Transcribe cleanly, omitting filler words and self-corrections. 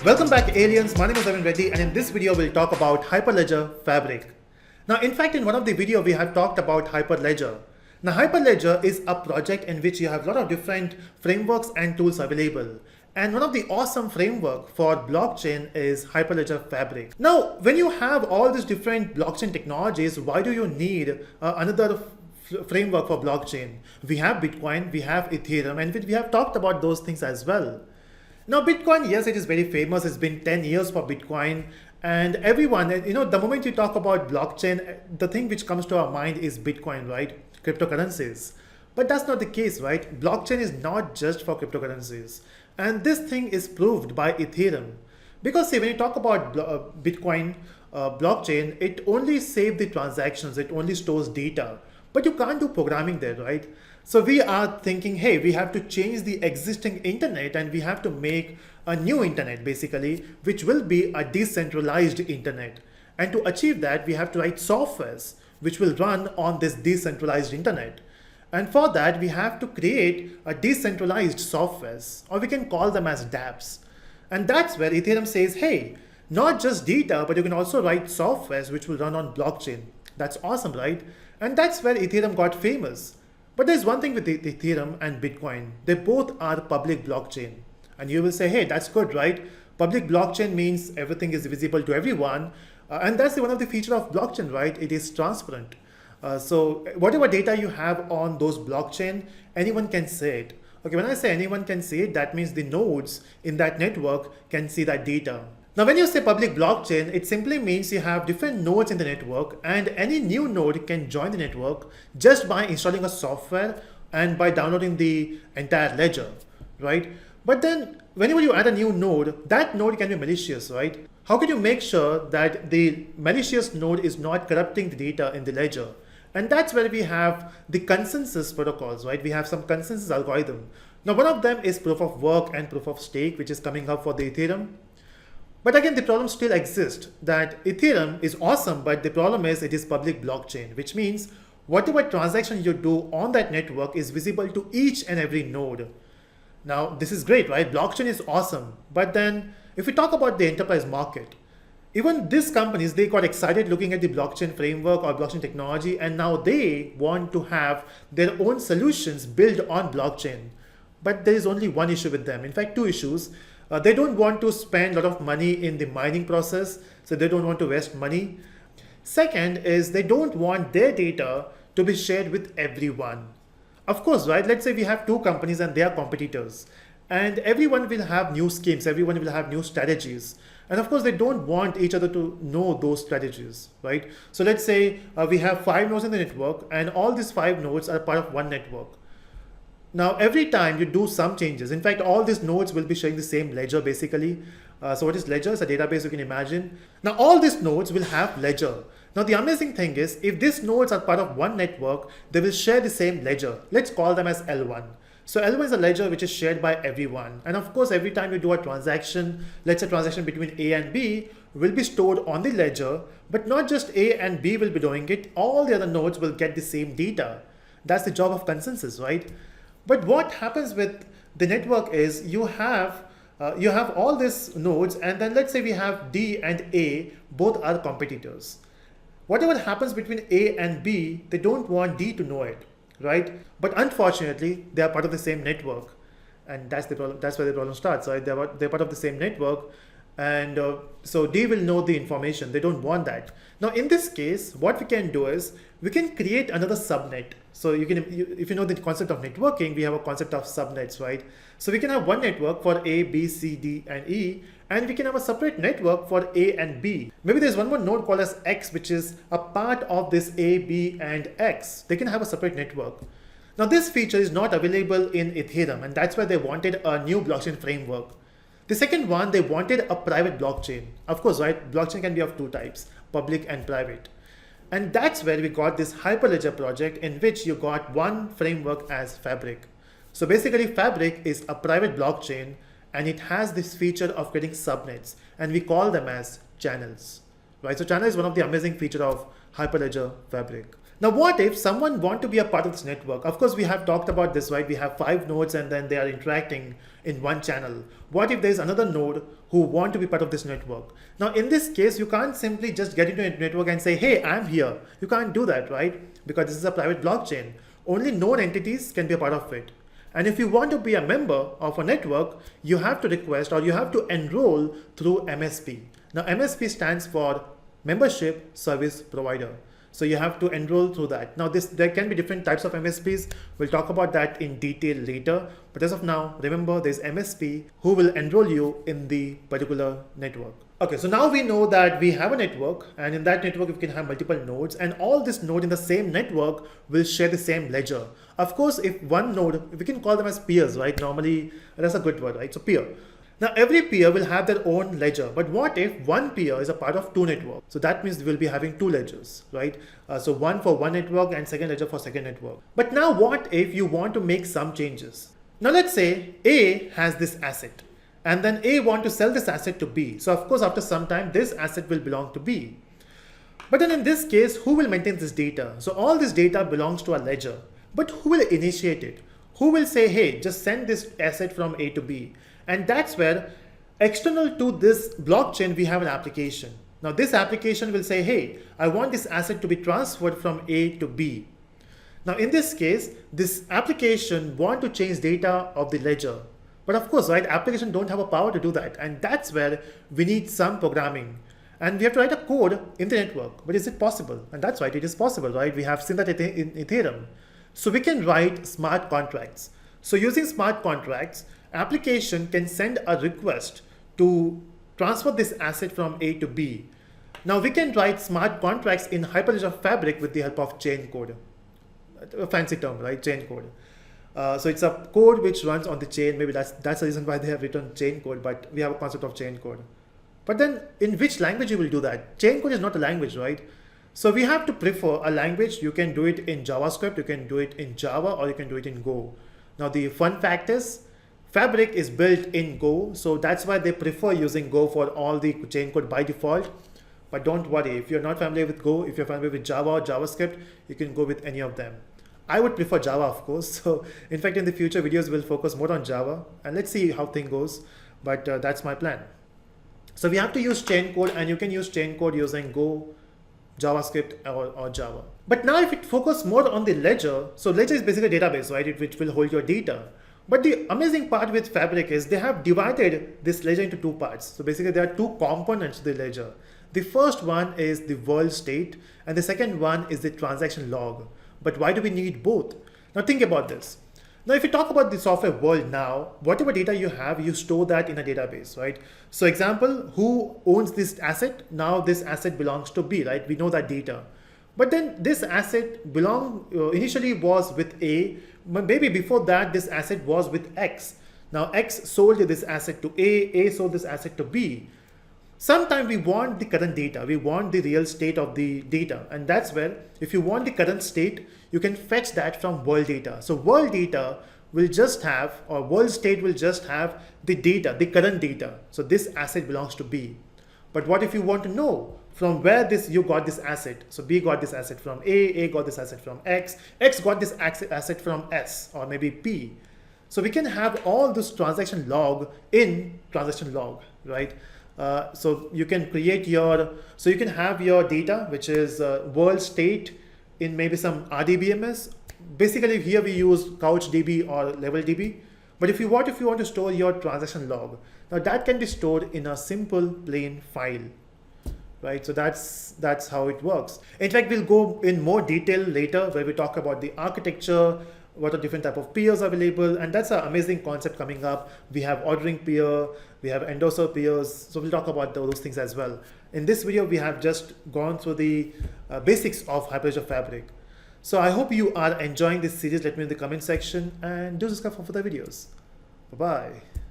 Welcome back, aliens. My name is Reddy, and in this video we'll talk about Hyperledger Fabric. Now, in fact, in one of the videos we have talked about Hyperledger. Now, Hyperledger is a project in which you have a lot of different frameworks and tools available. And one of the awesome framework for blockchain is Hyperledger Fabric. Now, when you have all these different blockchain technologies, why do you need another framework for blockchain? We have Bitcoin, we have Ethereum, and we have talked about those things as well. Now, Bitcoin, yes, it is very famous. It's been 10 years for Bitcoin. And everyone, the moment you talk about blockchain, the thing which comes to our mind is Bitcoin, right? Cryptocurrencies. But that's not the case, right? Blockchain is not just for cryptocurrencies. And this thing is proved by Ethereum. Because see, when you talk about Bitcoin blockchain, it only saves the transactions. It only stores data. But you can't do programming there, right? So we are thinking, hey, we have to change the existing internet and we have to make a new internet, basically, which will be a decentralized internet. And to achieve that, we have to write softwares which will run on this decentralized internet. And for that, we have to create a decentralized softwares, or we can call them as dApps. And that's where Ethereum says, hey, not just data, but you can also write softwares which will run on blockchain. That's awesome, right? And that's where Ethereum got famous. But there's one thing with Ethereum and Bitcoin. They both are public blockchain. And you will say, hey, that's good, right? Public blockchain means everything is visible to everyone. And that's one of the features of blockchain, right? It is transparent. So whatever data you have on those blockchain, anyone can see it. Okay, when I say anyone can see it, that means the nodes in that network can see that data. Now, when you say public blockchain, it simply means you have different nodes in the network, and any new node can join the network just by installing a software and by downloading the entire ledger, right? But then whenever you add a new node, that node can be malicious, right? How can you make sure that the malicious node is not corrupting the data in the ledger? And that's where we have the consensus protocols, right? We have some consensus algorithm. Now, one of them is proof of work and proof of stake, which is coming up for the Ethereum. But again, the problem still exists that Ethereum is awesome, but the problem is it is public blockchain, which means whatever transaction you do on that network is visible to each and every node. Now, this is great, right? Blockchain is awesome. But then if we talk about the enterprise market, even these companies, they got excited looking at the blockchain framework or blockchain technology, and now they want to have their own solutions built on blockchain. But there is only one issue with them. In fact, two issues. They don't want to spend a lot of money in the mining process, so they don't want to waste money. Second is they don't want their data to be shared with everyone. Of course, right? Let's say we have two companies and they are competitors, and everyone will have new schemes, everyone will have new strategies. And of course, they don't want each other to know those strategies, right? So let's say we have 5 nodes in the network, and all these 5 nodes are part of one network. Now, every time you do some changes, in fact, all these nodes will be sharing the same ledger, basically. So what is ledger? It's a database you can imagine. Now, all these nodes will have ledger. Now, the amazing thing is, if these nodes are part of one network, they will share the same ledger. Let's call them as L1. So L1 is a ledger which is shared by everyone. And of course, every time you do a transaction, let's say transaction between A and B will be stored on the ledger, but not just A and B will be doing it. All the other nodes will get the same data. That's the job of consensus, right? But what happens with the network is you have all these nodes, and then let's say we have D and A, both are competitors. Whatever happens between A and B, they don't want D to know it, right? But unfortunately, they are part of the same network, and that's the problem. That's where the problem starts, right? They're part of the same network, and so D will know the information. They don't want that. Now, in this case, what we can do is we can create another subnet. So if you know the concept of networking, we have a concept of subnets, right? So we can have one network for A, B, C, D, and E, and we can have a separate network for A and B. Maybe there's one more node called as X, which is a part of this A, B, and X. They can have a separate network. Now, this feature is not available in Ethereum, and that's why they wanted a new blockchain framework. The second one, they wanted a private blockchain. Of course, right? Blockchain can be of two types, public and private. And that's where we got this Hyperledger project, in which you got one framework as Fabric. So basically, Fabric is a private blockchain, and it has this feature of creating subnets, and we call them as channels, right? So channel is one of the amazing features of Hyperledger Fabric. Now, what if someone want to be a part of this network? Of course, we have talked about this, right? We have 5 nodes and then they are interacting in one channel. What if there's another node who want to be part of this network? Now, in this case, you can't simply just get into a network and say, hey, I'm here. You can't do that, right? Because this is a private blockchain. Only node entities can be a part of it. And if you want to be a member of a network, you have to request or you have to enroll through MSP. Now, MSP stands for Membership Service Provider. So you have to enroll through that. Now there can be different types of MSPs. We'll talk about that in detail later. But as of now, remember there's MSP who will enroll you in the particular network. Okay, so now we know that we have a network, and in that network we can have multiple nodes, and all this node in the same network will share the same ledger. Of course, if one node, we can call them as peers, right? Normally, that's a good word, right? So peer. Now every peer will have their own ledger, but what if one peer is a part of 2 networks? So that means we'll be having 2 ledgers, right? So one for one network and second ledger for second network. But now what if you want to make some changes? Now let's say A has this asset, and then A want to sell this asset to B. So of course after some time this asset will belong to B. But then in this case, who will maintain this data? So all this data belongs to a ledger, but who will initiate it? Who will say, hey, just send this asset from A to B? And that's where external to this blockchain, we have an application. Now this application will say, hey, I want this asset to be transferred from A to B. Now in this case, this application want to change data of the ledger. But of course, right, application don't have a power to do that. And that's where we need some programming. And we have to write a code in the network. But is it possible? And that's right, it is possible, right? We have seen that in Ethereum. So we can write smart contracts. So using smart contracts, application can send a request to transfer this asset from A to B. Now we can write smart contracts in Hyperledger Fabric with the help of chain code. A fancy term, right? Chain code. So it's a code which runs on the chain. Maybe that's the reason why they have written chain code, but we have a concept of chain code. But then in which language you will do that? Chain code is not a language, right? So we have to prefer a language. You can do it in JavaScript, you can do it in Java, or you can do it in Go. Now the fun fact is, Fabric is built in Go, so that's why they prefer using Go for all the chain code by default. But don't worry, if you're not familiar with Go, if you're familiar with Java or JavaScript, you can go with any of them. I would prefer Java, of course. So in fact, in the future videos, we'll focus more on Java, and let's see how things goes. But that's my plan. So we have to use chain code, and you can use chain code using Go, JavaScript, or Java. But now if it focus more on the ledger, so ledger is basically a database, right? Which will hold your data. But the amazing part with Fabric is they have divided this ledger into 2 parts. So basically there are 2 components to the ledger. The first one is the world state, and the second one is the transaction log. But why do we need both? Now think about this. Now if you talk about the software world now, whatever data you have, you store that in a database, right? So example, who owns this asset? Now this asset belongs to B, right? We know that data. But then this asset initially was with A, maybe before that this asset was with X. Now X sold this asset to A sold this asset to B. Sometimes we want the current data, we want the real state of the data, and that's where if you want the current state, you can fetch that from world data. So world data will just have, or world state will just have the data, the current data. So this asset belongs to B. But what if you want to know from where you got this asset? So B got this asset from A got this asset from X got this asset from S or maybe P. So we can have all this transaction log in transaction log, right? So you can create you can have your data, which is world state in maybe some RDBMS. Basically here we use CouchDB or LevelDB. But if you want to store your transaction log, now that can be stored in a simple plain file, right? So that's how it works. In fact, we'll go in more detail later where we talk about the architecture, what are different type of peers available, and that's an amazing concept coming up. We have ordering peer, we have endorser peers, so we'll talk about those things as well. In this video, we have just gone through the basics of Hyperledger Fabric. So I hope you are enjoying this series. Let me know in the comment section and do subscribe for further videos. Bye-bye.